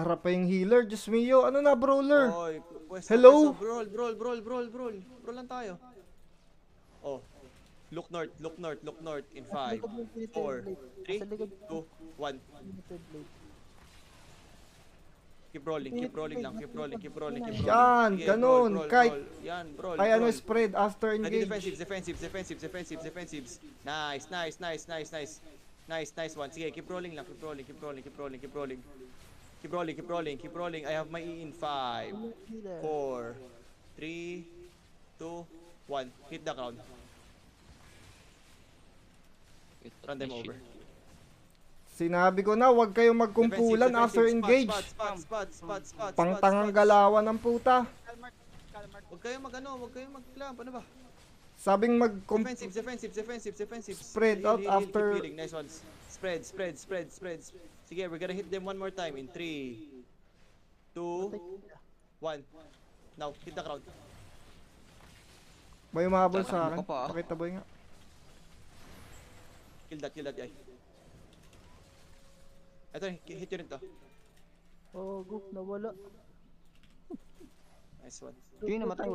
harap pa yung healer. Diyos mio, ano na brawler? Oy, pwesto, Hello? pwesto, brawl lang tayo. Oh, look north, in Nasa 5, likod yung Trinity 4, Blade. 3, Nasa likod 2, 1. Trinity Blade. Keep rolling lang, keep rolling. Yan, Sige, ganun, brawl. kahit Yan, brawl. ay ano spread after engage. Defensives. Nice one. Sige, keep rolling lang, keep rolling. I have my E in 5, 4, 3, 2, 1. Hit the ground. Run them over. Sinabi ko na, huwag kayong magkumpulan after engage. Spots. Pangtangang galawan ng puta. Huwag kayong mag-clamp. Ano ba? Sabing Defensive. Spread out Heal, after- keep healing. Nice ones. Spread. Sige, we're gonna hit them one more time in 3, 2, 1. Now, hit the crowd. May umahabol sa Tatakbo akin. ka pa, ah. Pakita boy nga. Kill that guy. Ito, hit yun rin to. Oh, go, nawala. Nice one. Yung namatay,